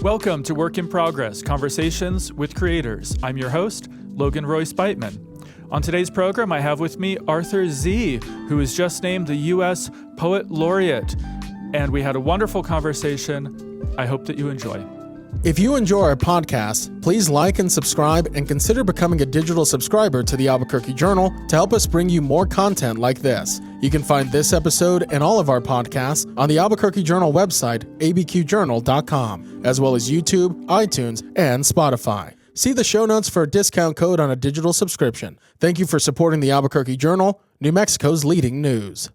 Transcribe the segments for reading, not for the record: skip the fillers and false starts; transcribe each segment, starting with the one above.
Welcome to Work in Progress, Conversations with Creators. I'm your host, Logan Royce Beitman. On today's program, I have with me Arthur Sze, who was just named the U.S. Poet Laureate. And we had a wonderful conversation. I hope that you enjoy. If you enjoy our podcast, please like and subscribe and consider becoming a digital subscriber to the Albuquerque Journal to help us bring you more content like this. You can find this episode and all of our podcasts on the Albuquerque Journal website, abqjournal.com, as well as YouTube, iTunes, and Spotify. See the show notes for a discount code on a digital subscription. Thank you for supporting the Albuquerque Journal, New Mexico's leading news.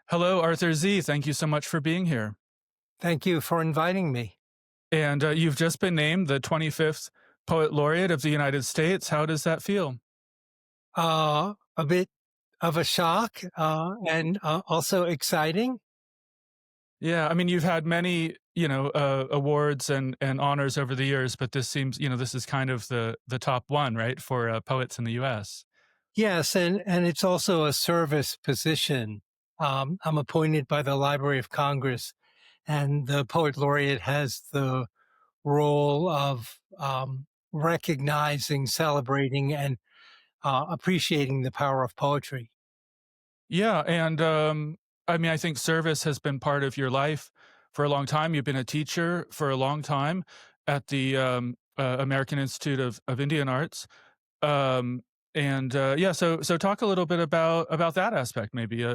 Hello, Arthur Sze. Thank you so much for being here. Thank you for inviting me. And you've just been named the 25th Poet Laureate of the United States. How does that feel? A bit of a shock and also exciting. Yeah, I mean, you've had many, awards and honors over the years, but this seems, this is kind of the top one, right, for poets in the U.S. Yes, and it's also a service position. I'm appointed by the Library of Congress, and the Poet Laureate has the role of recognizing, celebrating, and appreciating the power of poetry. Yeah, and I think service has been part of your life for a long time. You've been a teacher for a long time at the American Institute of Indian Arts. So talk a little bit about that aspect, maybe.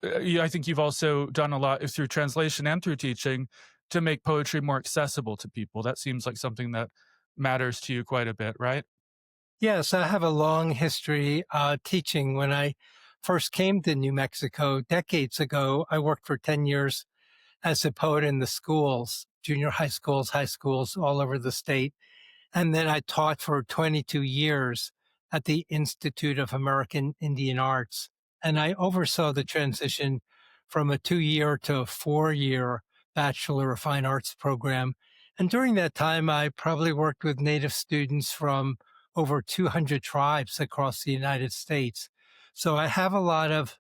I think you've also done a lot through translation and through teaching to make poetry more accessible to people. That seems like something that matters to you quite a bit, right? Yes, I have a long history teaching. When I first came to New Mexico decades ago, I worked for 10 years as a poet in the schools, junior high schools all over the state. And then I taught for 22 years at the Institute of American Indian Arts. And I oversaw the transition from a 2-year to a 4-year Bachelor of Fine Arts program. And during that time, I probably worked with Native students from over 200 tribes across the United States. So I have a lot of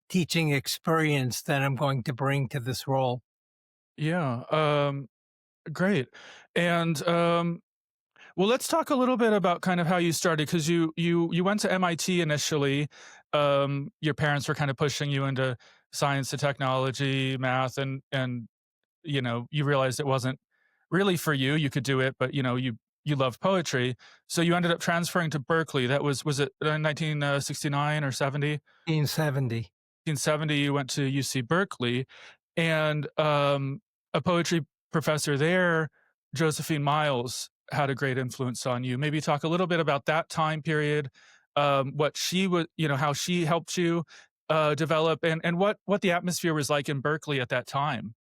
teaching experience that I'm going to bring to this role. Yeah, great. And well, let's talk a little bit about kind of how you started, because you went to MIT initially. Your parents were kind of pushing you into science and technology, math, and you realized it wasn't really for you. You could do it, but you loved poetry, so you ended up transferring to Berkeley. That was it 1969 or 70? 1970. 1970, you went to UC Berkeley, and a poetry professor there, Josephine Miles, had a great influence on you. Maybe talk a little bit about that time period, what she was, how she helped you develop, and what the atmosphere was like in Berkeley at that time.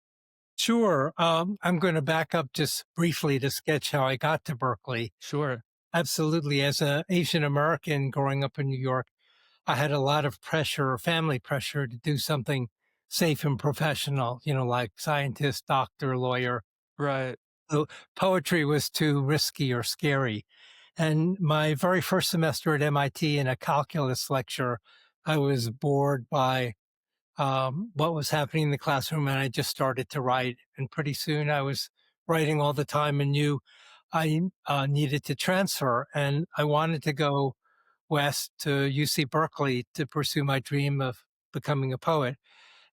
Sure. I'm going to back up just briefly to sketch how I got to Berkeley. Sure. Absolutely. As an Asian American growing up in New York, I had a lot of pressure, family pressure, to do something safe and professional, like scientist, doctor, lawyer. Right. So poetry was too risky or scary. And my very first semester at MIT, in a calculus lecture, I was bored by what was happening in the classroom, and I just started to write. And pretty soon I was writing all the time and knew I needed to transfer. And I wanted to go west to UC Berkeley to pursue my dream of becoming a poet.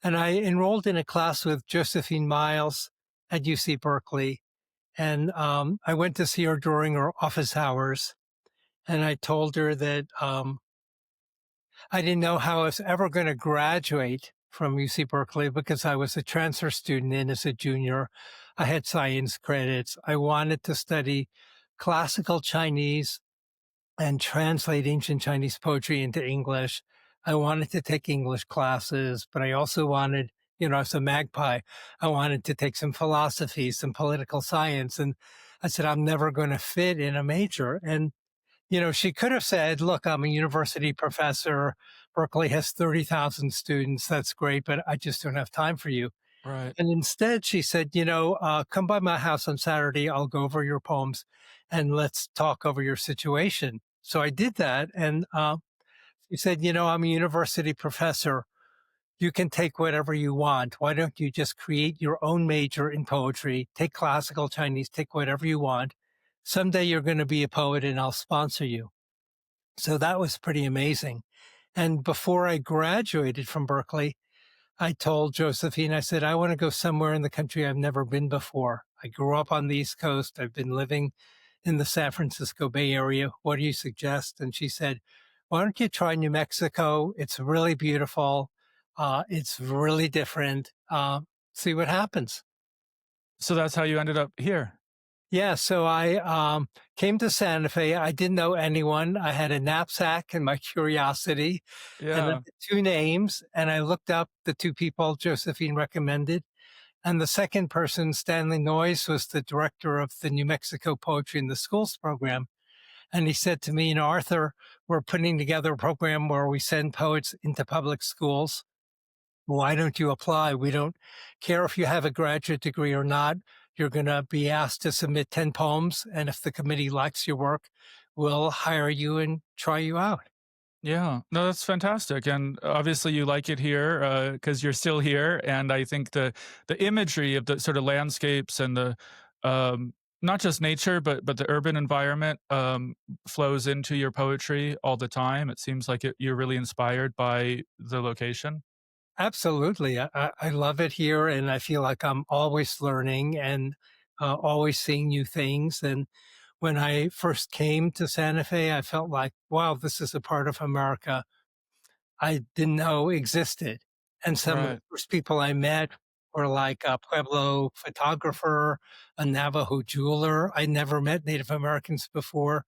And I enrolled in a class with Josephine Miles at UC Berkeley. And I went to see her during her office hours. And I told her that I didn't know how I was ever going to graduate from UC Berkeley because I was a transfer student in as a junior. I had science credits. I wanted to study classical Chinese and translate ancient Chinese poetry into English. I wanted to take English classes, but I also wanted, as a magpie, I wanted to take some philosophy, some political science. And I said, I'm never going to fit in a major. And she could have said, look, I'm a university professor. Berkeley has 30,000 students. That's great, but I just don't have time for you. Right. And instead she said, come by my house on Saturday. I'll go over your poems and let's talk over your situation. So I did that. And she said, I'm a university professor. you can take whatever you want. Why don't you just create your own major in poetry, take classical Chinese, take whatever you want. Someday you're going to be a poet and I'll sponsor you. So that was pretty amazing. And before I graduated from Berkeley, I told Josephine, I said, I want to go somewhere in the country I've never been before. I grew up on the East Coast. I've been living in the San Francisco Bay Area. What do you suggest? And she said, why don't you try New Mexico? It's really beautiful. It's really different. See what happens. So that's how you ended up here. Yeah, so I came to Santa Fe. I didn't know anyone. I had a knapsack and my curiosity and Yeah. then two names. And I looked up the two people Josephine recommended. And the second person, Stanley Noyes, was the director of the New Mexico Poetry in the Schools program. And he said to me, Arthur, we're putting together a program where we send poets into public schools. Why don't you apply? We don't care if you have a graduate degree or not. You're going to be asked to submit 10 poems. And if the committee likes your work, we'll hire you and try you out. Yeah. No, that's fantastic, and obviously you like it here, because you're still here, and I think the imagery of the sort of landscapes and the, not just nature, but the urban environment, flows into your poetry all the time. It seems like you're really inspired by the location. Absolutely. I love it here. And I feel like I'm always learning and always seeing new things. And when I first came to Santa Fe, I felt like, wow, this is a part of America I didn't know existed. And some of the Right. first people I met were like a Pueblo photographer, a Navajo jeweler. I never met Native Americans before.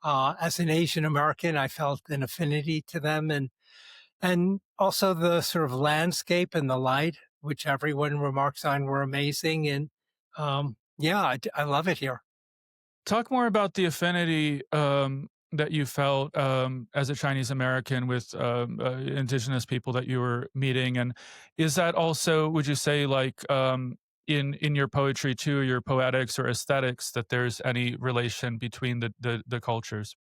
As an Asian American, I felt an affinity to them and also the sort of landscape and the light, which everyone remarks on were amazing. And yeah, I love it here. Talk more about the affinity, that you felt, as a Chinese American with, indigenous people that you were meeting, and is that also, would you say, like, in your poetry too, your poetics or aesthetics, that there's any relation between the cultures?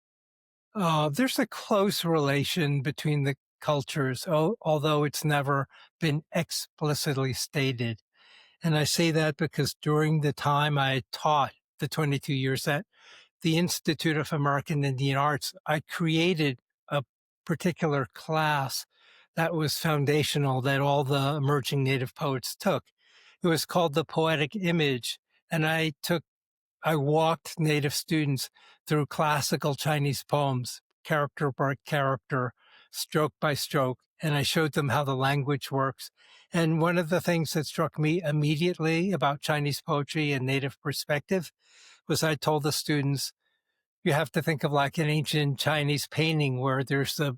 There's a close relation between the cultures, although it's never been explicitly stated. And I say that because during the time I taught the 22 years at the Institute of American Indian Arts, I created a particular class that was foundational that all the emerging Native poets took. It was called the Poetic Image. And I walked Native students through classical Chinese poems, character by character, stroke by stroke, and I showed them how the language works. And one of the things that struck me immediately about Chinese poetry and Native perspective was I told the students, you have to think of like an ancient Chinese painting where there's a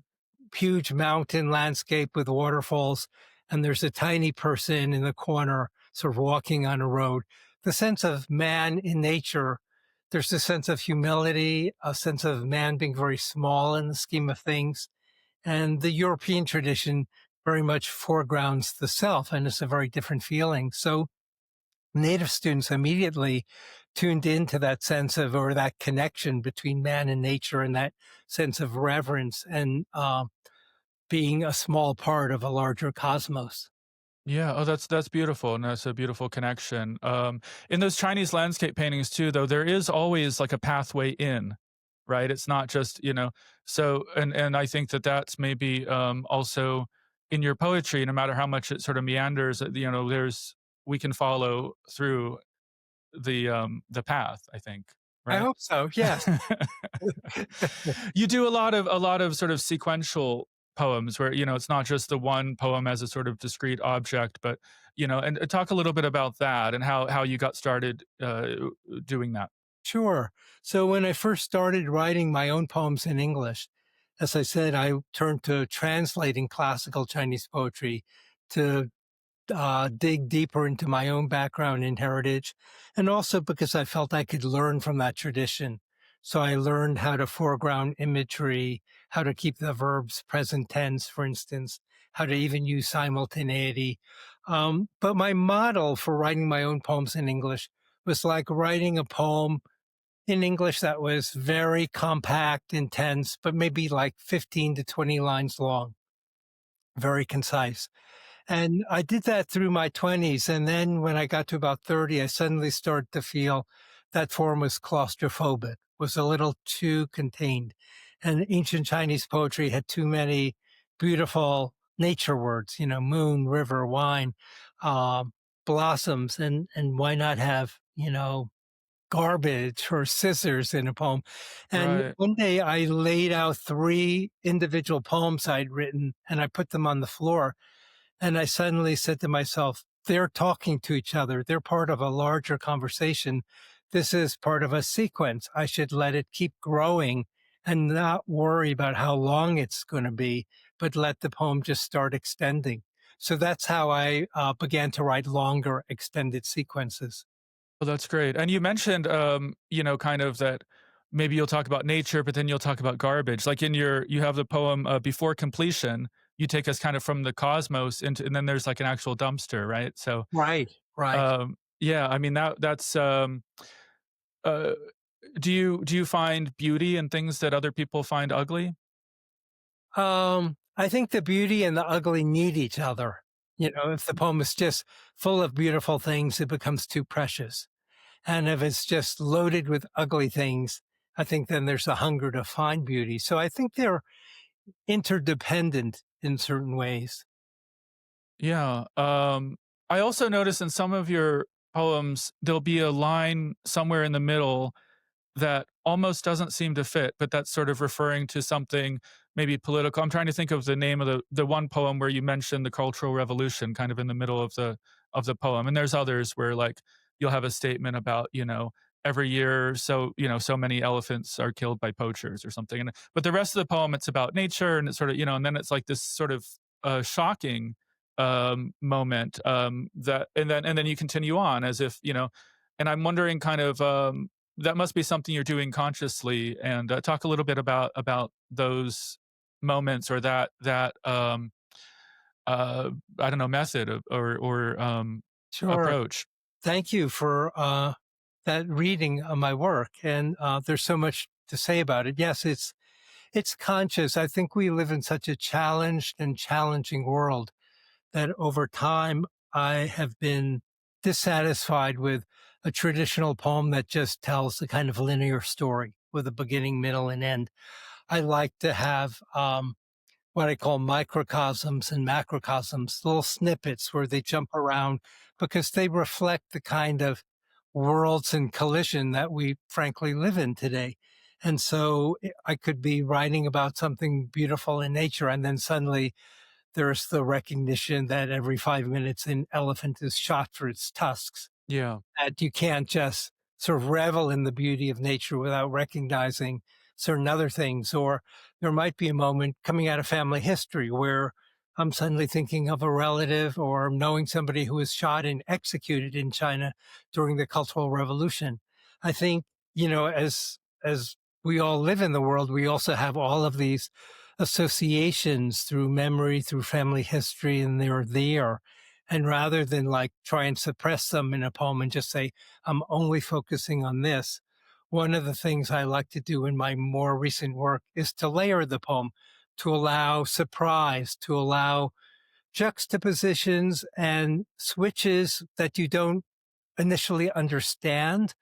huge mountain landscape with waterfalls, and there's a tiny person in the corner sort of walking on a road. The sense of man in nature, there's a sense of humility, a sense of man being very small in the scheme of things. And the European tradition very much foregrounds the self, and it's a very different feeling. So Native students immediately tuned into that sense of, or that connection between man and nature and that sense of reverence and being a small part of a larger cosmos. Yeah, oh, that's beautiful, and that's a beautiful connection. In those Chinese landscape paintings too, though, there is always like a pathway in, right? It's not just, so, and I think that that's maybe, also in your poetry, no matter how much it sort of meanders, we can follow through the path, I think, I right? hope so. Yes. You do a lot of sort of sequential poems where, it's not just the one poem as a sort of discrete object, but, and talk a little bit about that and how you got started, doing that. Sure. So when I first started writing my own poems in English, as I said, I turned to translating classical Chinese poetry to dig deeper into my own background and heritage, and also because I felt I could learn from that tradition. So I learned how to foreground imagery, how to keep the verbs present tense, for instance, how to even use simultaneity. But my model for writing my own poems in English was like writing a poem in English that was very compact, intense, but maybe like 15 to 20 lines long, very concise. And I did that through my 20s. And then when I got to about 30, I suddenly started to feel that form was claustrophobic, was a little too contained. And ancient Chinese poetry had too many beautiful nature words, moon, river, wine, um, blossoms. And why not have, garbage or scissors in a poem? And Right. one day I laid out three individual poems I'd written and I put them on the floor, and I suddenly said to myself, they're talking to each other. They're part of a larger conversation. This is part of a sequence. I should let it keep growing and not worry about how long it's going to be, but let the poem just start extending. So that's how I began to write longer extended sequences. Well, that's great. And you mentioned, kind of that maybe you'll talk about nature, but then you'll talk about garbage. Like you have the poem Before Completion. You take us kind of from the cosmos into, and then there's like an actual dumpster, right? So, Right, right. yeah, I mean that's. Uh, do you find beauty in things that other people find ugly? I think the beauty and the ugly need each other. If the poem is just full of beautiful things, it becomes too precious. And if it's just loaded with ugly things, I think then there's a hunger to find beauty. So I think they're interdependent in certain ways. Yeah. I also notice in some of your poems there'll be a line somewhere in the middle that almost doesn't seem to fit, but that's sort of referring to something maybe political. I'm trying to think of the name of the one poem where you mentioned the Cultural Revolution kind of in the middle of the poem. And there's others where like you'll have a statement about, every year so many elephants are killed by poachers or something. And but the rest of the poem it's about nature and it's sort of, and then it's like this sort of shocking moment that and then you continue on as if, and I'm wondering kind of that must be something you're doing consciously, and talk a little bit about those moments or that I don't know method or Sure. approach. Thank you for that reading of my work. And there's so much to say about it. Yes, it's conscious. I think we live in such a challenged and challenging world that over time I have been dissatisfied with a traditional poem that just tells a kind of linear story with a beginning, middle, and end. I like to have what I call microcosms and macrocosms, little snippets where they jump around because they reflect the kind of worlds in collision that we frankly live in today. And so I could be writing about something beautiful in nature, and then suddenly there's the recognition that every 5 minutes an elephant is shot for its tusks, Yeah. that you can't just sort of revel in the beauty of nature without recognizing certain other things. Or there might be a moment coming out of family history where I'm suddenly thinking of a relative or knowing somebody who was shot and executed in China during the Cultural Revolution. I think, as we all live in the world, we also have all of these associations through memory, through family history, and they're there. And rather than like try and suppress them in a poem and just say, I'm only focusing on this, one of the things I like to do in my more recent work is to layer the poem, to allow surprise, to allow juxtapositions and switches that you don't initially understand,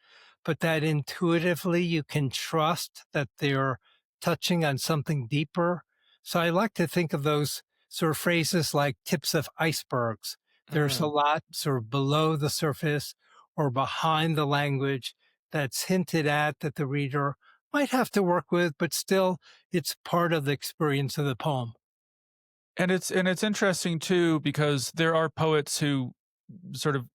but that intuitively you can trust that they're touching on something deeper. So I like to think of those sort of phrases like tips of icebergs. There's a Mm. lot sort of below the surface or behind the language that's hinted at that the reader might have to work with, but still it's part of the experience of the poem. And it's interesting too because there are poets who sort of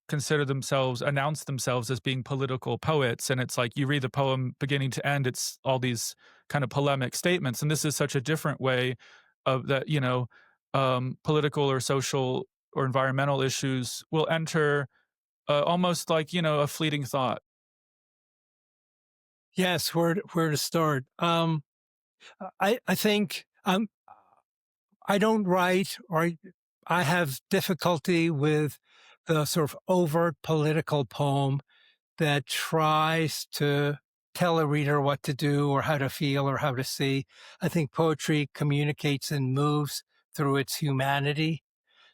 announce themselves as being political poets, and it's like you read the poem beginning to end, it's all these kind of polemic statements, and this is such a different way of that, political or social or environmental issues will enter almost like, a fleeting thought. Yes, where to start? I think I don't write, or I have difficulty with the sort of overt political poem that tries to tell a reader what to do or how to feel or how to see. I think poetry communicates and moves through its humanity.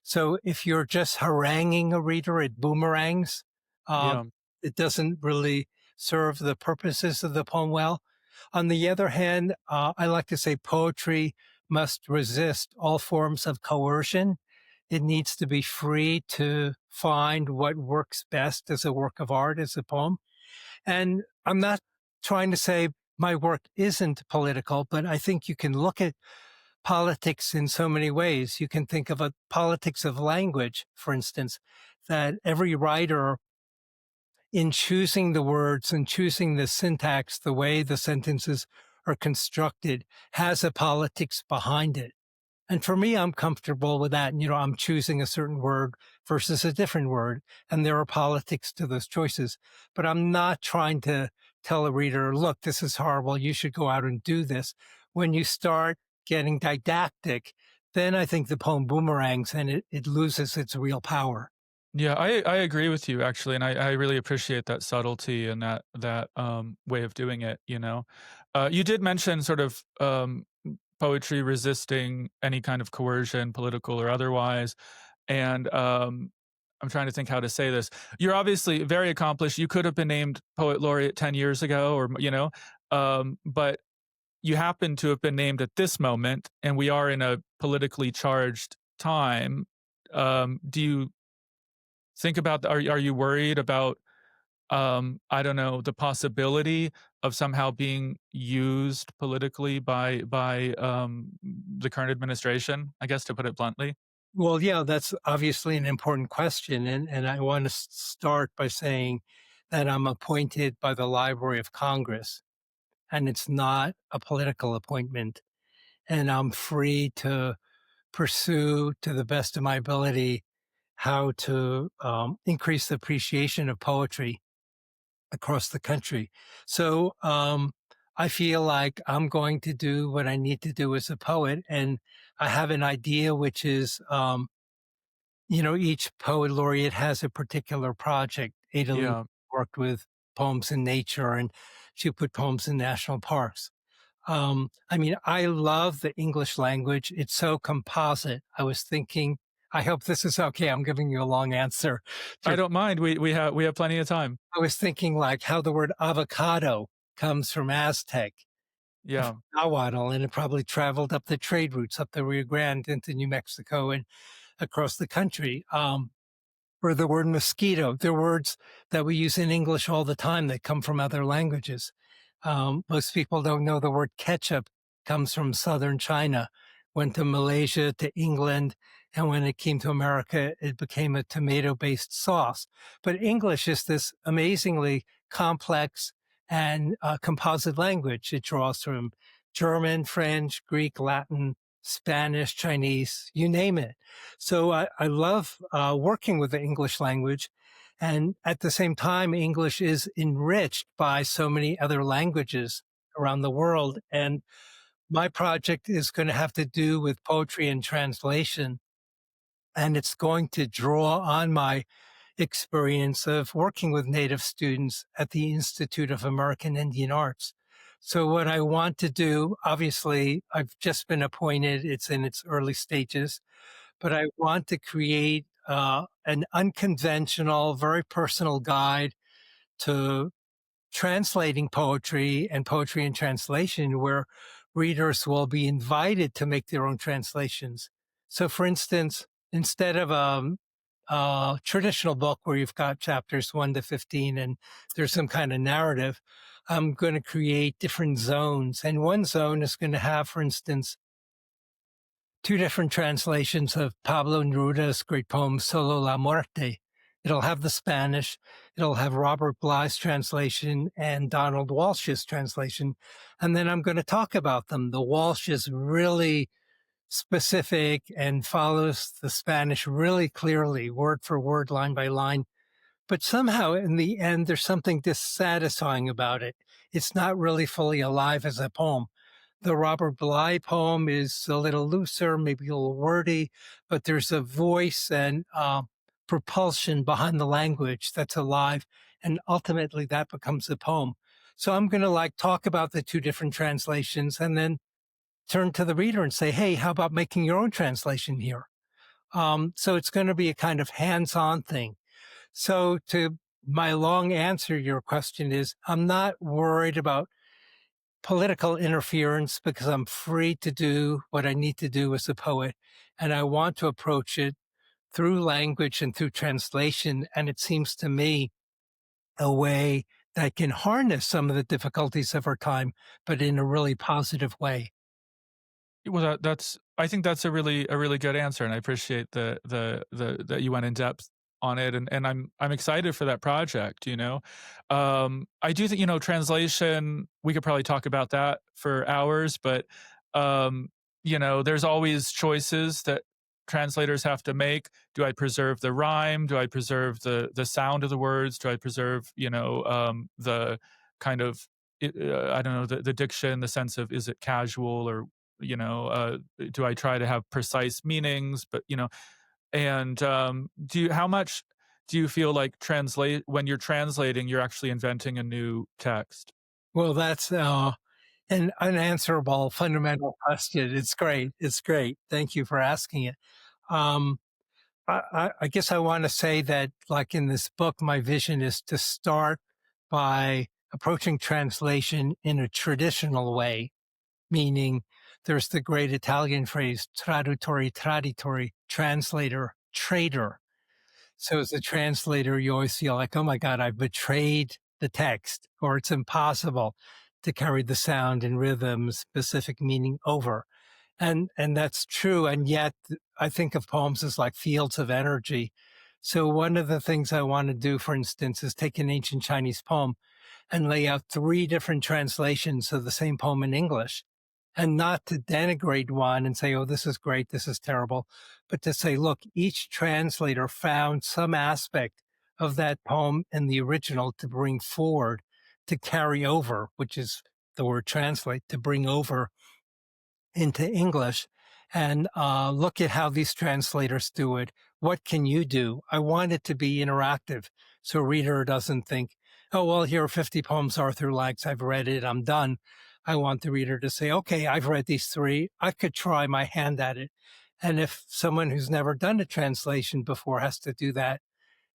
So if you're just haranguing a reader, it boomerangs. Um, Yeah. it doesn't really serve the purposes of the poem well. On the other hand, I like to say poetry must resist all forms of coercion. It needs to be free to find what works best as a work of art, as a poem. And I'm not trying to say my work isn't political, but I think you can look at politics in so many ways. You can think of a politics of language, for instance, that every writer, in choosing the words and choosing the syntax, the way the sentences are constructed, has a politics behind it. And for me, I'm comfortable with that. And, I'm choosing a certain word versus a different word. And there are politics to those choices. But I'm not trying to tell a reader, look, this is horrible. You should go out and do this. When you start getting didactic, then I think the poem boomerangs and it loses its real power. Yeah, I agree with you actually, and I really appreciate that subtlety and that way of doing it, you know? You did mention sort of, poetry resisting any kind of coercion, political or otherwise, and, I'm trying to think how to say this. You're obviously very accomplished, you could have been named Poet Laureate 10 years ago or, but you happen to have been named at this moment, and we are in a politically charged time. Do you think about are you worried about, I don't know, the possibility of somehow being used politically by the current administration, I guess, to put it bluntly? Well, yeah, that's obviously an important question. And I want to start by saying that I'm appointed by the Library of Congress, and it's not a political appointment. And I'm free to pursue to the best of my ability how to increase the appreciation of poetry across the country. So I feel like I'm going to do what I need to do as a poet. And I have an idea, which is, each poet laureate has a particular project. Ada Lee Yeah. worked with poems in nature, and she put poems in national parks. I mean, I love the English language. It's so composite. I was thinking, I hope this is okay. I'm giving you a long answer. I don't mind, we have plenty of time. I was thinking like how the word avocado comes from Aztec and Yeah. from Nahuatl, and it probably traveled up the trade routes up the Rio Grande into New Mexico and across the country. Or the word mosquito. They're words that we use in English all the time that come from other languages. Most people don't know the word ketchup comes from southern China, went to Malaysia, to England, and when it came to America, it became a tomato-based sauce. But English is this amazingly complex and composite language. It draws from German, French, Greek, Latin, Spanish, Chinese, you name it. So I love working with the English language. And at the same time, English is enriched by so many other languages around the world. And my project is going to have to do with poetry and translation. And it's going to draw on my experience of working with Native students at the Institute of American Indian Arts. So what I want to do, obviously, I've just been appointed. It's in its early stages, but I want to create an unconventional, very personal guide to translating poetry and poetry in translation, where readers will be invited to make their own translations. So, for instance, instead of a traditional book where you've got chapters 1 to 15 and there's some kind of narrative, I'm going to create different zones. And one zone is going to have, for instance, two different translations of Pablo Neruda's great poem, Solo la Muerte. It'll have the Spanish, it'll have Robert Bly's translation and Donald Walsh's translation. And then I'm going to talk about them. The Walsh is really specific and follows the Spanish really clearly, word for word, line by line. But somehow in the end, there's something dissatisfying about it. It's not really fully alive as a poem. The Robert Bly poem is a little looser, maybe a little wordy, but there's a voice and propulsion behind the language that's alive. And ultimately that becomes the poem. So I'm going to talk about the two different translations and then turn to the reader and say, hey, how about making your own translation here? So it's going to be a kind of hands-on thing. So to my long answer to your question is I'm not worried about political interference because I'm free to do what I need to do as a poet. And I want to approach it through language and through translation. And it seems to me a way that can harness some of the difficulties of our time, but in a really positive way. Well, that's I think that's a really good answer, and I appreciate the that you went in depth on it, and I'm excited for that project. I do think translation. We could probably talk about that for hours, but um, there's always choices that translators have to make. Do I preserve the rhyme? Do I preserve the sound of the words? Do I preserve the kind of I don't know the diction, the sense of is it casual or do I try to have precise meanings? But and how much do you feel like translate when you're translating, you're actually inventing a new text? Well, that's an unanswerable fundamental question. It's great. It's great. Thank you for asking it. Um, I guess I want to say that, like in this book, my vision is to start by approaching translation in a traditional way, meaning there's the great Italian phrase, traduttore traditore, translator, trader. So as a translator, you always feel like, oh my God, I've betrayed the text, or it's impossible to carry the sound and rhythm, specific meaning over. And that's true. And yet I think of poems as like fields of energy. So one of the things I want to do, for instance, is take an ancient Chinese poem and lay out three different translations of the same poem in English, and not to denigrate one and say, oh, this is great, this is terrible, but to say, look, each translator found some aspect of that poem in the original to bring forward, to carry over, which is the word translate, to bring over into English, and look at how these translators do it. What can you do? I want it to be interactive, so a reader doesn't think, oh, well, here are 50 poems Arthur likes. I've read it. I'm done. I want the reader to say, okay, I've read these three. I could try my hand at it. And if someone who's never done a translation before has to do that,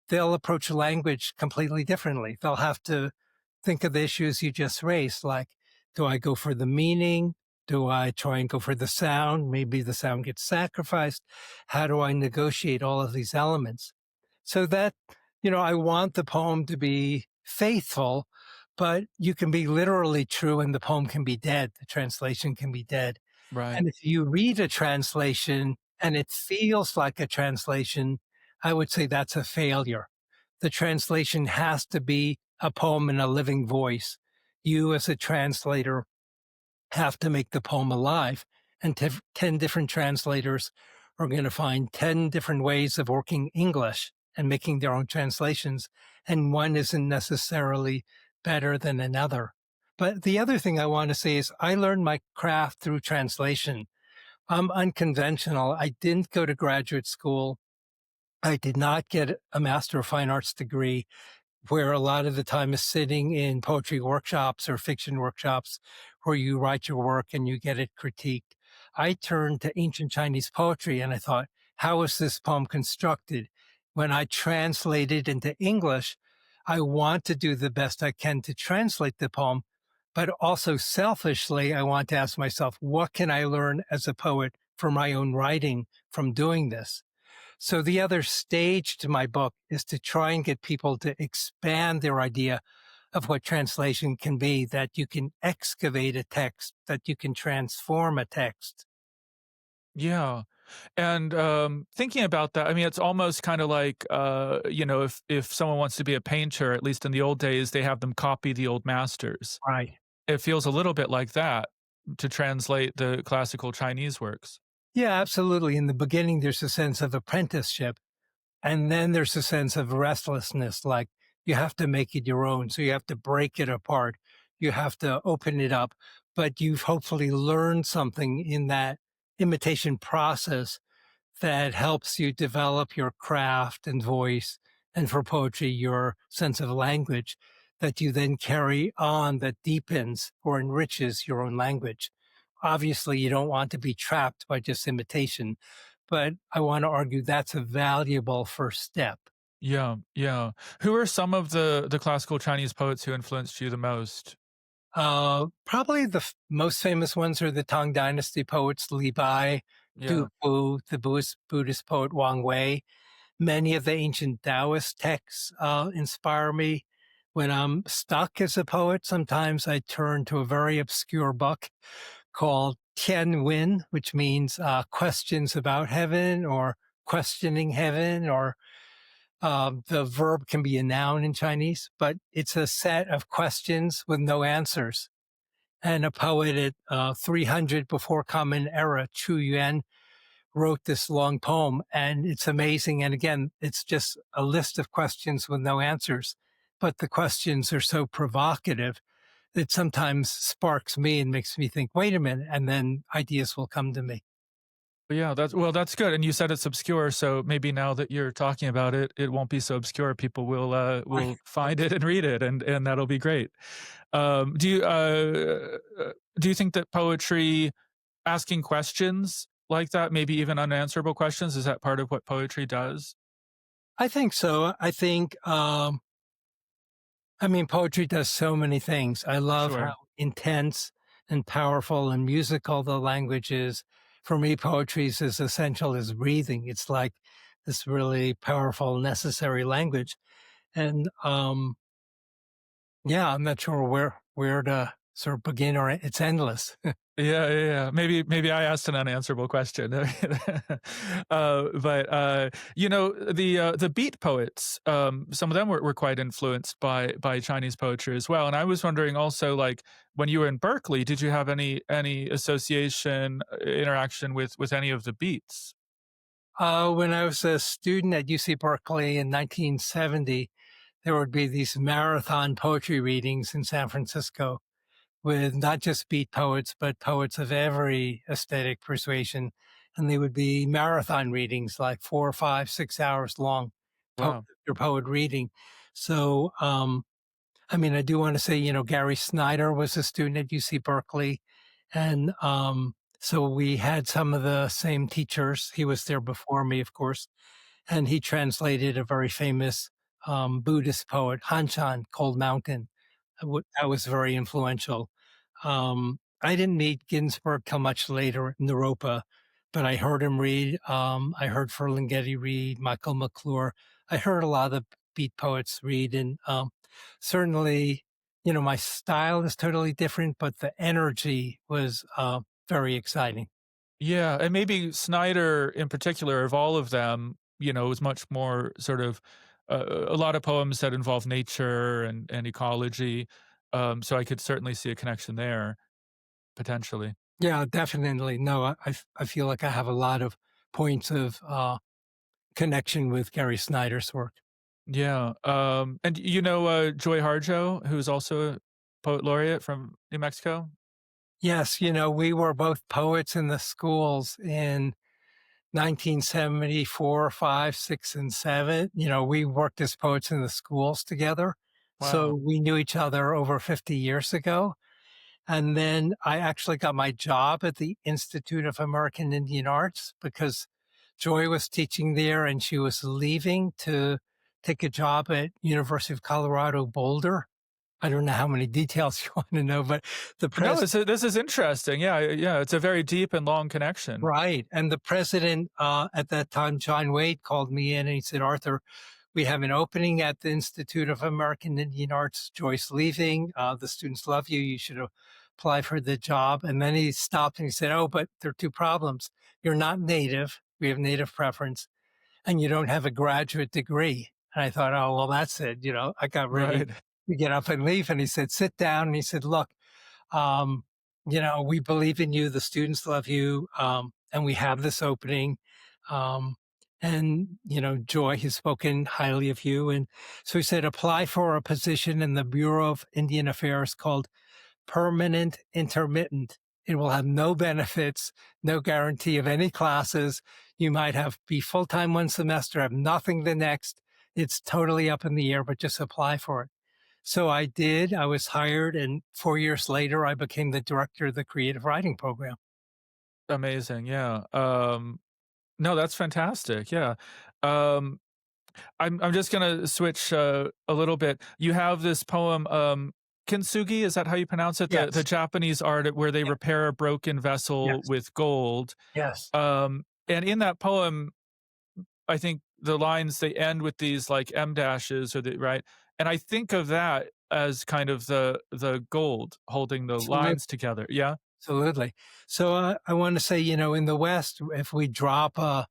they'll approach language completely differently. They'll have to think of the issues you just raised, like, do I go for the meaning? Do I try and go for the sound? Maybe the sound gets sacrificed. How do I negotiate all of these elements? So that, I want the poem to be faithful, but you can be literally true and the poem can be dead. The translation can be dead. Right. And if you read a translation and it feels like a translation, I would say that's a failure. The translation has to be a poem in a living voice. You, as a translator, have to make the poem alive. And 10 different translators are going to find 10 different ways of working English and making their own translations. And one isn't necessarily better than another. But the other thing I want to say is I learned my craft through translation. I'm unconventional. I didn't go to graduate school. I did not get a Master of Fine Arts degree, where a lot of the time is sitting in poetry workshops or fiction workshops where you write your work and you get it critiqued. I turned to ancient Chinese poetry and I thought, how is this poem constructed? When I translate it into English, I want to do the best I can to translate the poem, but also selfishly, I want to ask myself, what can I learn as a poet for my own writing from doing this? So the other stage to my book is to try and get people to expand their idea of what translation can be, that you can excavate a text, that you can transform a text. Yeah. And thinking about that, I mean, it's almost kind of like, if someone wants to be a painter, at least in the old days, they have them copy the old masters. Right. It feels a little bit like that to translate the classical Chinese works. Yeah, absolutely. In the beginning, there's a sense of apprenticeship. And then there's a sense of restlessness, like you have to make it your own. So you have to break it apart. You have to open it up. But you've hopefully learned something in that imitation process that helps you develop your craft and voice, and for poetry, your sense of language that you then carry on, that deepens or enriches your own language. Obviously, you don't want to be trapped by just imitation, but I want to argue that's a valuable first step. Yeah, yeah. Who are some of the classical Chinese poets who influenced you the most? Probably the most famous ones are the Tang dynasty poets Li Bai, Du Yeah. Bu, the Buddhist poet Wang Wei. Many of the ancient Taoist texts inspire me. When I'm stuck as a poet, sometimes I turn to a very obscure book called Tian Wen, which means questions about heaven or questioning heaven, or the verb can be a noun in Chinese, but it's a set of questions with no answers. And a poet at 300 before Common Era, Chu Yuan, wrote this long poem, and it's amazing. And again, it's just a list of questions with no answers, but the questions are so provocative that sometimes sparks me and makes me think, wait a minute, and then ideas will come to me. Yeah, that's good. And you said it's obscure, so maybe now that you're talking about it, it won't be so obscure. People will find it and read it, and that'll be great. Do you think that poetry, asking questions like that, maybe even unanswerable questions, is that part of what poetry does? I think so. I mean, poetry does so many things. I love how Sure. intense and powerful and musical the language is. For me, poetry is as essential as breathing. It's like this really powerful, necessary language. And yeah, I'm not sure where to sort of begin, or it's endless. Yeah, yeah, yeah. Maybe I asked an unanswerable question. But the beat poets, some of them were quite influenced by Chinese poetry as well. And I was wondering also, like, when you were in Berkeley, did you have any association, interaction with any of the beats? When I was a student at UC Berkeley in 1970, there would be these marathon poetry readings in San Francisco with not just beat poets, but poets of every aesthetic persuasion. And they would be marathon readings, like 4 or 5, 6 hours long, poet Wow. after poet reading. So, I mean, I do want to say, Gary Snyder was a student at UC Berkeley. And so we had some of the same teachers. He was there before me, of course, and he translated a very famous Buddhist poet, Hanshan, Cold Mountain. That was very influential. I didn't meet Ginsberg till much later in Europa, but I heard him read. I heard Ferlinghetti read, Michael McClure. I heard a lot of beat poets read, and certainly, my style is totally different, but the energy was very exciting. Yeah, and maybe Snyder in particular, of all of them, is much more sort of a lot of poems that involve nature and ecology. So I could certainly see a connection there potentially. Yeah, definitely. No, I feel like I have a lot of points of connection with Gary Snyder's work. Yeah, and Joy Harjo, who's also a poet laureate from New Mexico? Yes, we were both poets in the schools in 1974, 5, 6, and 7. We worked as poets in the schools together. So Wow. we knew each other over 50 years ago. And then I actually got my job at the Institute of American Indian Arts because Joy was teaching there and she was leaving to take a job at University of Colorado Boulder. I don't know how many details you want to know, but the No, president, this is interesting. Yeah, yeah, it's a very deep and long connection. right. And the president at that time, John Wade, called me in and he said, Arthur, we have an opening at the Institute of American Indian Arts. Joyce leaving. The students love you. You should apply for the job. And then he stopped and he said, oh, but there are two problems. You're not native. We have native preference. And you don't have a graduate degree. And I thought, oh, well, that's it. I got ready Right. to get up and leave. And he said, sit down. And he said, look, um, we believe in you. The students love you. And we have this opening. Um, and, Joy has spoken highly of you. And so he said, apply for a position in the Bureau of Indian Affairs called permanent intermittent. It will have no benefits, no guarantee of any classes. You might be full-time one semester, have nothing the next. It's totally up in the air, but just apply for it. So I did. I was hired, and 4 years later, I became the director of the creative writing program. Amazing, yeah. No, that's fantastic. Yeah. Um, I'm just gonna switch a little bit. You have this poem, kintsugi. Is that how you pronounce it? The Yes. Japanese art where they Yeah. repair a broken vessel Yes. with gold. Yes. And in that poem, I think the lines they end with these like M dashes or the right, and I think of that as kind of the gold holding the Absolutely. lines together. Yeah. Absolutely. So I want to say, in the West, if we drop a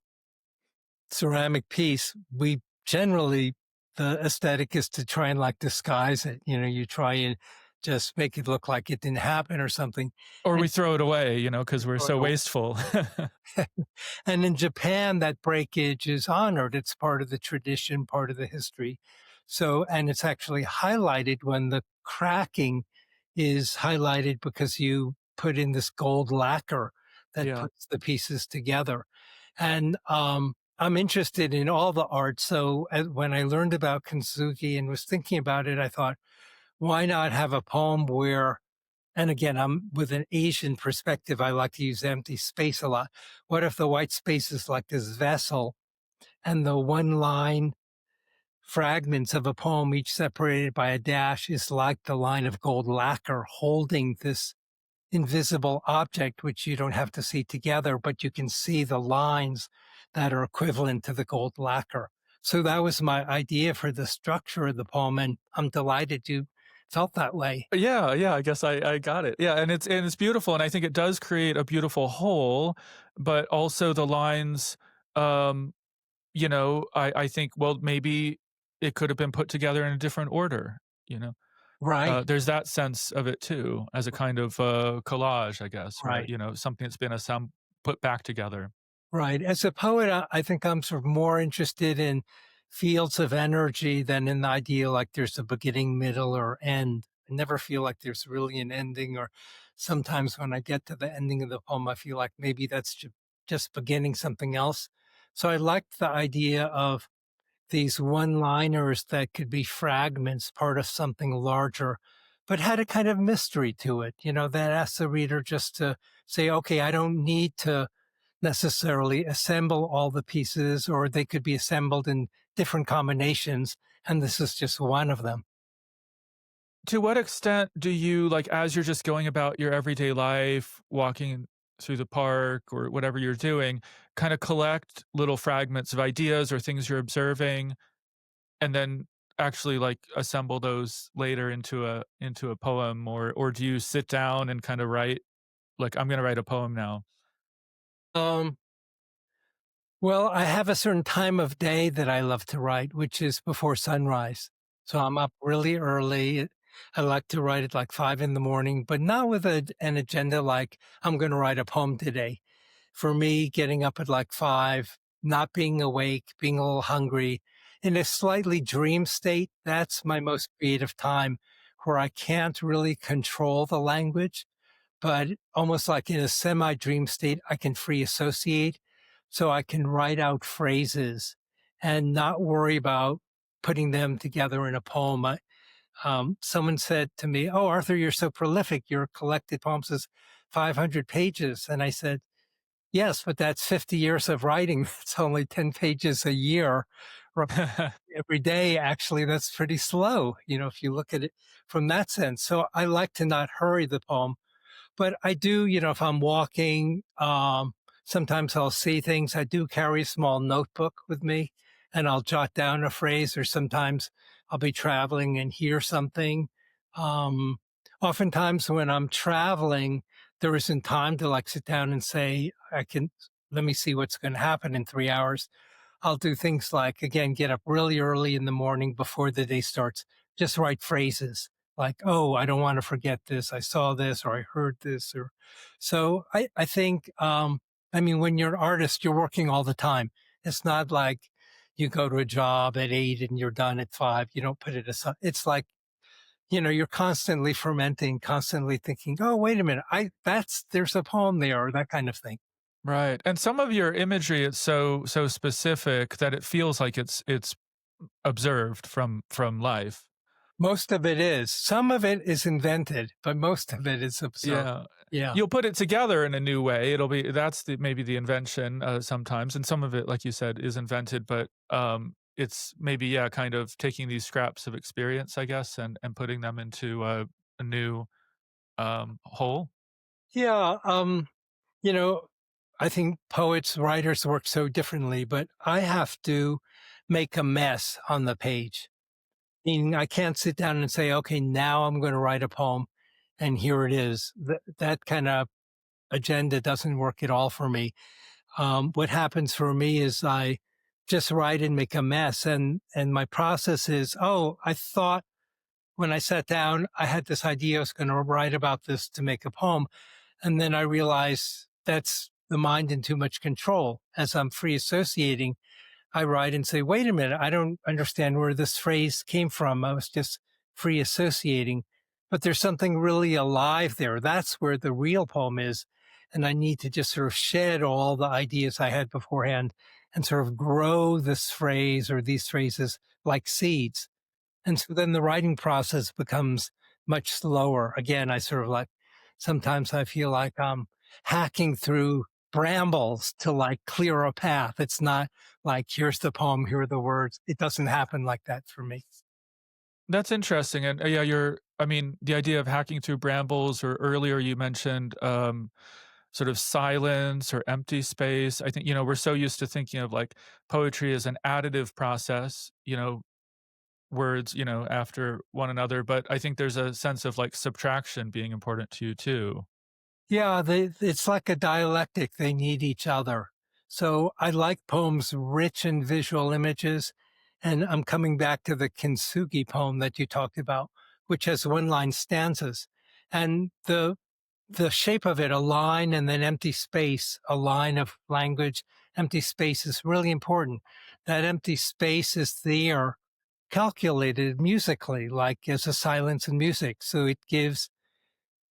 ceramic piece, we generally, the aesthetic is to try and like disguise it. You try and just make it look like it didn't happen or something. Or And we throw it away, because we're throw so it wasteful. away. And in Japan, that breakage is honored. It's part of the tradition, part of the history. So, and it's actually highlighted when the cracking is highlighted because you put in this gold lacquer that Yeah. puts the pieces together. And I'm interested in all the art. So when I learned about Kintsugi and was thinking about it, I thought, why not have a poem where, and again, I'm with an Asian perspective, I like to use empty space a lot. What if the white space is like this vessel and the one line fragments of a poem, each separated by a dash, is like the line of gold lacquer holding this invisible object, which you don't have to see together, but you can see the lines that are equivalent to the gold lacquer. So that was my idea for the structure of the poem, and I'm delighted you felt that way. Yeah, yeah, I guess I got it. Yeah, and it's beautiful, and I think it does create a beautiful whole, but also the lines, um, I think, well, maybe it could have been put together in a different order, you know? Right, There's that sense of it too, as a kind of, collage, I guess, right? right. Something that's been put back together. Right. As a poet, I think I'm sort of more interested in fields of energy than in the idea like there's a beginning, middle, or end. I never feel like there's really an ending, or sometimes when I get to the ending of the poem, I feel like maybe that's just beginning something else. So I liked the idea of these one liners that could be fragments, part of something larger, but had a kind of mystery to it, that asked the reader just to say, okay, I don't need to necessarily assemble all the pieces, or they could be assembled in different combinations. And this is just one of them. To what extent do you, like, as you're just going about your everyday life, walking through the park or whatever you're doing, kinda collect little fragments of ideas or things you're observing, and then actually, like, assemble those later into a poem, or do you sit down and kinda write, like, "I'm gonna write a poem now"? Um, well, I have a certain time of day that I love to write, which is before sunrise. So I'm up really early. I like to write at like 5 in the morning, but not with an agenda like I'm going to write a poem today. For me, getting up at like 5, not being awake, being a little hungry, in a slightly dream state, that's my most creative time where I can't really control the language, but almost like in a semi dream state, I can free associate. So I can write out phrases and not worry about putting them together in a poem. Someone said to me, "Oh, Arthur, you're so prolific. Your collected poems is 500 pages." And I said, "Yes, but that's 50 years of writing. It's only 10 pages a year. Or every day, actually, that's pretty slow, if you look at it from that sense." So I like to not hurry the poem, but I do, if I'm walking, sometimes I'll see things. I do carry a small notebook with me and I'll jot down a phrase, or sometimes I'll be traveling and hear something. Um, Oftentimes when I'm traveling, there isn't time to like sit down and say, let me see what's going to happen in 3 hours. I'll do things like, again, get up really early in the morning before the day starts, just write phrases like, oh, I don't want to forget this. I saw this, or I heard this. Or so I think, I mean, when you're an artist, you're working all the time. It's not like you go to a job at 8 and you're done at 5. You don't put it aside. It's like, you're constantly fermenting, constantly thinking, oh, wait a minute. There's a poem there, or that kind of thing. Right, and some of your imagery is so specific that it feels like it's observed from life. Most of it is. Some of it is invented, but most of it is observed. Yeah. Yeah. You'll put it together in a new way. It'll be that's the maybe the invention, sometimes, and some of it, like you said, is invented, but, it's maybe, yeah, kind of taking these scraps of experience, I guess, and putting them into a new, whole. Yeah. You know, I think poets, writers work so differently, but I have to make a mess on the page. Meaning I can't sit down and say, okay, now I'm going to write a poem and here it is. That kind of agenda doesn't work at all for me. What happens for me is I just write and make a mess. And my process is, oh, I thought when I sat down, I had this idea I was going to write about this to make a poem. And then I realize that's the mind in too much control. As I'm free associating, I write and say, wait a minute, I don't understand where this phrase came from. I was just free associating, but there's something really alive there. That's where the real poem is. And I need to just sort of shed all the ideas I had beforehand and sort of grow this phrase or these phrases like seeds. And so then the writing process becomes much slower. Again, I sort of like, sometimes I feel like I'm hacking through brambles to like clear a path. It's not like, here's the poem, here are the words. It doesn't happen like that for me. That's interesting, and, yeah, I mean, the idea of hacking through brambles, or earlier you mentioned, sort of silence or empty space. I think, we're so used to thinking of, like, poetry as an additive process, words, after one another, but I think there's a sense of, like, subtraction being important to you too. Yeah, it's like a dialectic. They need each other. So I like poems rich in visual images. And I'm coming back to the Kintsugi poem that you talked about, which has one line stanzas. And the shape of it, a line and then empty space, a line of language, empty space is really important. That empty space is there calculated musically, like as a silence in music. So it gives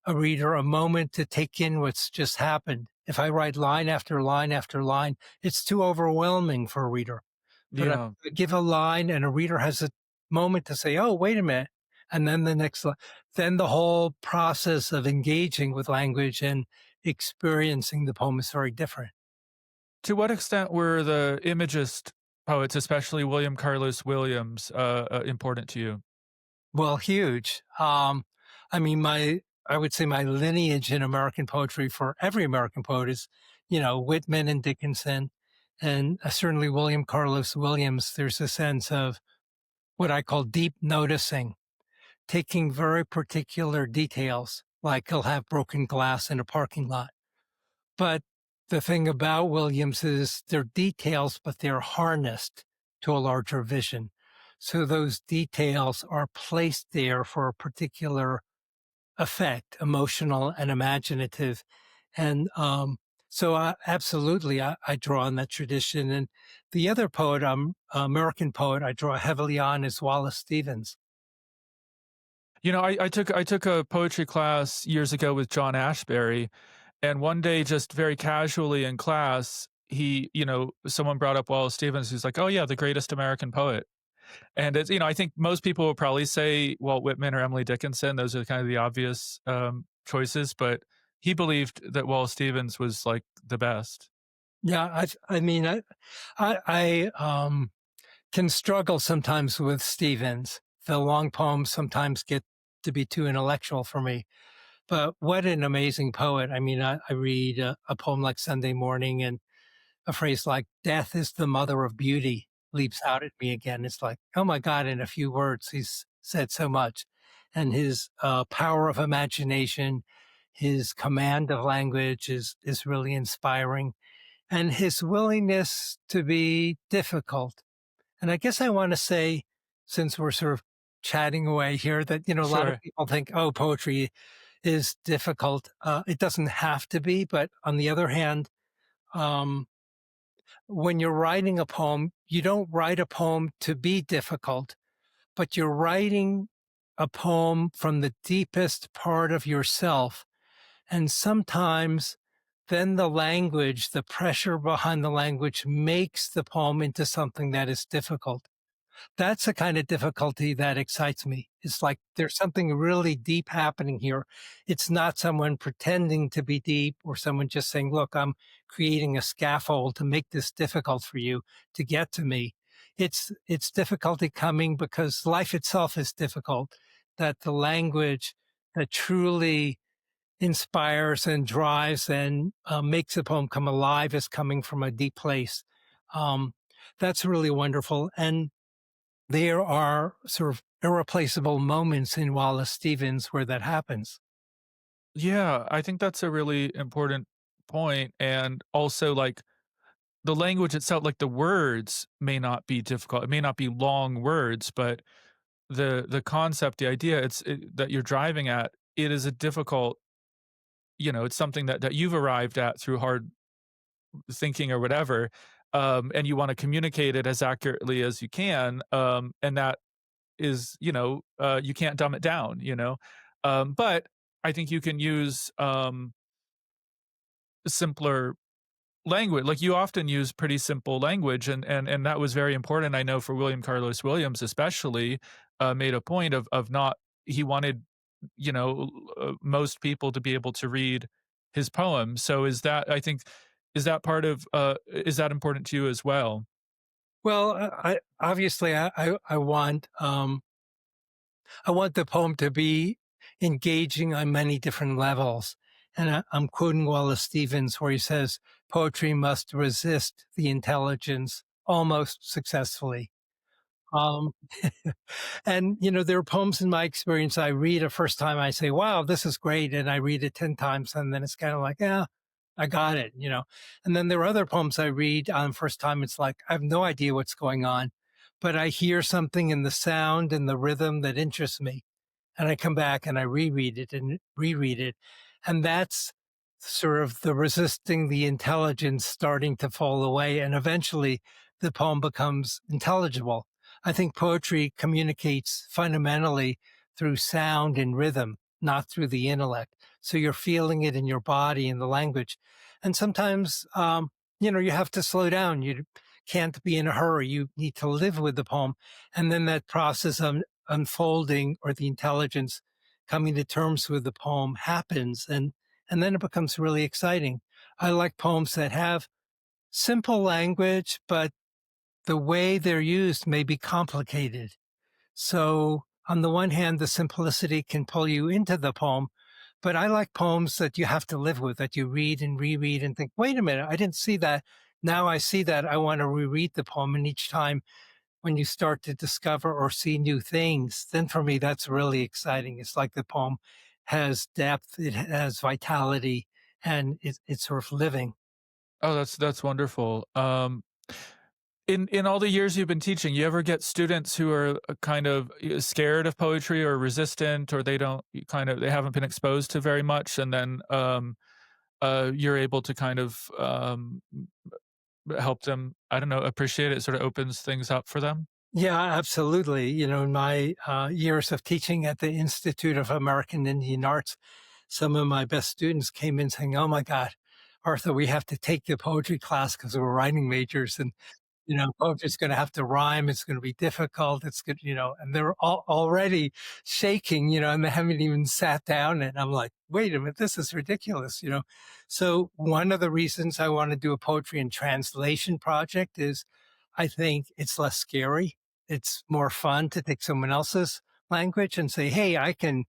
a reader a moment to take in what's just happened. If I write line after line after line, it's too overwhelming for a reader. But if Yeah. I give a line and a reader has a moment to say, oh, wait a minute. And then the next line, then the whole process of engaging with language and experiencing the poem is very different. To what extent were the Imagist poets, especially William Carlos Williams, important to you? Well, huge. I mean, I would say my lineage in American poetry for every American poet is, Whitman and Dickinson, and certainly William Carlos Williams. There's a sense of what I call deep noticing, taking very particular details, like he'll have broken glass in a parking lot. But the thing about Williams is they're details, but they're harnessed to a larger vision. So those details are placed there for a particular effect, emotional and imaginative. And so absolutely, I draw on that tradition. And the other poet, American poet, I draw heavily on is Wallace Stevens. I took a poetry class years ago with John Ashbery, and one day, just very casually in class, someone brought up Wallace Stevens. He's like, "Oh yeah, the greatest American poet." And I think most people would probably say Walt Whitman or Emily Dickinson. Those are kind of the obvious choices, but he believed that Wallace Stevens was like the best. Yeah, I mean, I can struggle sometimes with Stevens. The long poems sometimes get to be too intellectual for me. But what an amazing poet. I mean, I read a poem like Sunday Morning, and a phrase like death is the mother of beauty leaps out at me again. It's like, oh my God, in a few words, he's said so much. And his power of imagination, his command of language is really inspiring. And his willingness to be difficult. And I guess I want to say, since we're sort of chatting away here, that, a lot of Sure. people think, oh, poetry is difficult. It doesn't have to be. But on the other hand, um, when you're writing a poem, you don't write a poem to be difficult, but you're writing a poem from the deepest part of yourself. And sometimes then the language, the pressure behind the language makes the poem into something that is difficult. That's the kind of difficulty that excites me. It's like there's something really deep happening here. It's not someone pretending to be deep or someone just saying, look, I'm creating a scaffold to make this difficult for you to get to me. It's difficulty coming because life itself is difficult, that the language that truly inspires and drives and makes the poem come alive is coming from a deep place. Um, that's really wonderful. And there are sort of irreplaceable moments in Wallace Stevens where that happens. Yeah, I think that's a really important point, and also, like, the language itself, like, the words may not be difficult, it may not be long words, but the concept, the idea that you're driving at, it is a difficult, it's something that you've arrived at through hard thinking or whatever, and you wanna communicate it as accurately as you can, and that is, you can't dumb it down, but I think you can use, simpler language. Like, you often use pretty simple language, and that was very important. I know for William Carlos Williams especially, made a point of not he wanted, most people to be able to read his poems. So is that, I think, is that part of, is that important to you as well? Well, I obviously I want the poem to be engaging on many different levels. And I'm quoting Wallace Stevens, where he says, poetry must resist the intelligence almost successfully. Um, and, there are poems in my experience I read a first time, I say, wow, this is great. And I read it 10 times, and then it's kind of like, yeah, I got it. And then there are other poems I read on first time. It's like, I have no idea what's going on, but I hear something in the sound and the rhythm that interests me. And I come back and I reread it and reread it. And that's sort of the resisting the intelligence starting to fall away. And eventually the poem becomes intelligible. I think poetry communicates fundamentally through sound and rhythm, not through the intellect. So you're feeling it in your body and the language. And sometimes, you have to slow down. You can't be in a hurry. You need to live with the poem. And then that process of unfolding or the intelligence coming to terms with the poem happens. And then it becomes really exciting. I like poems that have simple language, but the way they're used may be complicated. So on the one hand, the simplicity can pull you into the poem, but I like poems that you have to live with, that you read and reread and think, wait a minute, I didn't see that. Now I see that. I want to reread the poem. And each time when you start to discover or see new things, then for me, that's really exciting. It's like the poem has depth, it has vitality, and it's sort of living. Oh, that's wonderful. In all the years you've been teaching, you ever get students who are, kind of, scared of poetry or resistant, or they don't they haven't been exposed to very much, and then, you're able to kind of, help them, I don't know, appreciate it, sort of opens things up for them? Yeah, absolutely. In my years of teaching at the Institute of American Indian Arts, some of my best students came in saying, oh my God, Arthur, we have to take the poetry class because we're writing majors. And poetry's going to have to rhyme. It's going to be difficult. It's good, and they're already shaking, and they haven't even sat down. And I'm like, wait a minute, this is ridiculous. So one of the reasons I want to do a poetry and translation project is I think it's less scary. It's more fun to take someone else's language and say, hey, I can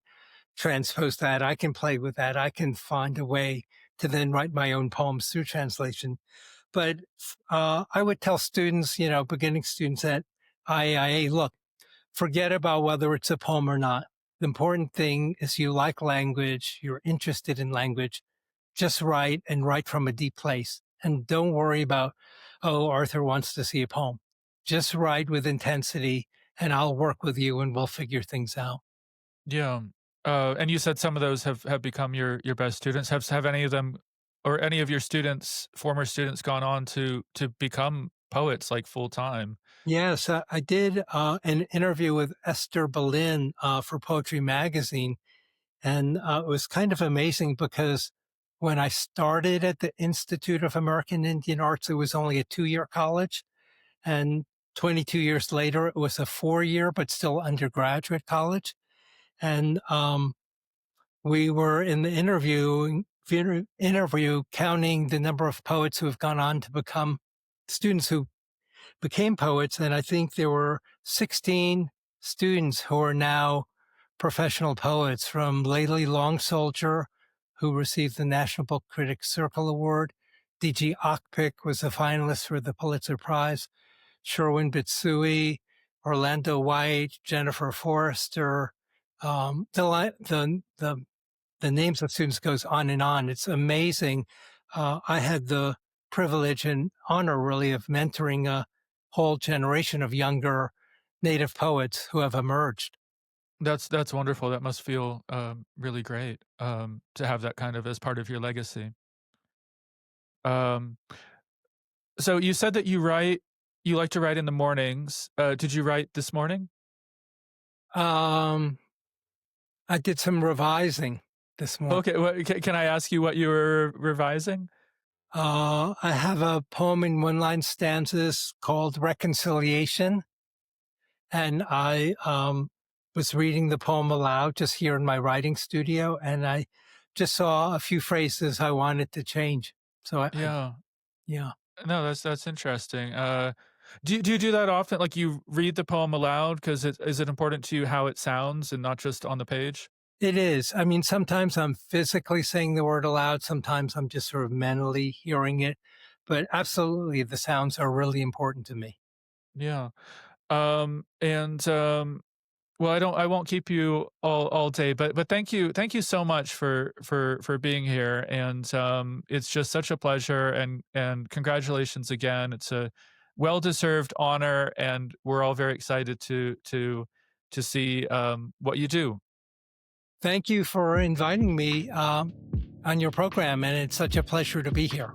transpose that. I can play with that. I can find a way to then write my own poems through translation. But I would tell students, beginning students at IIA, look, forget about whether it's a poem or not. The important thing is you like language, you're interested in language, just write and write from a deep place. And don't worry about, oh, Arthur wants to see a poem. Just write with intensity and I'll work with you and we'll figure things out. Yeah. And you said some of those have become your best students. Have any of them, or any of your students, former students, gone on to become poets, like, full time? Yes, I did an interview with Esther Berlin for Poetry Magazine. And it was kind of amazing because when I started at the Institute of American Indian Arts, it was only a 2-year college. And 22 years later, it was a 4-year, but still undergraduate college. And we were in the interview counting the number of poets who have gone on to become students who became poets. And I think there were 16 students who are now professional poets, from Layli Long Soldier, who received the National Book Critics Circle Award. D.G. Okpik was a finalist for the Pulitzer Prize. Sherwin Bitsui, Orlando White, Jennifer Forrester. The names of students goes on and on. It's amazing. I had the privilege and honor, really, of mentoring a whole generation of younger Native poets who have emerged. That's wonderful. That must feel really great to have that kind of as part of your legacy. Um, so you said that you like to write in the mornings. Did you write this morning? Um, I did some revising this morning. Okay, can I ask you what you were revising? I have a poem in one-line stanzas called Reconciliation. And I was reading the poem aloud just here in my writing studio, and I just saw a few phrases I wanted to change. So Yeah. yeah, No, that's interesting. Do you do that often? Like, you read the poem aloud because is it important to you how it sounds and not just on the page? it is. I mean, sometimes I'm physically saying the word aloud. Sometimes I'm just sort of mentally hearing it. But absolutely, the sounds are really important to me. Yeah. And well, I won't keep you all day, but thank you so much for being here, and it's just such a pleasure, and congratulations again. It's a well-deserved honor, and we're all very excited to see what you do. Thank you for inviting me on your program, and it's such a pleasure to be here.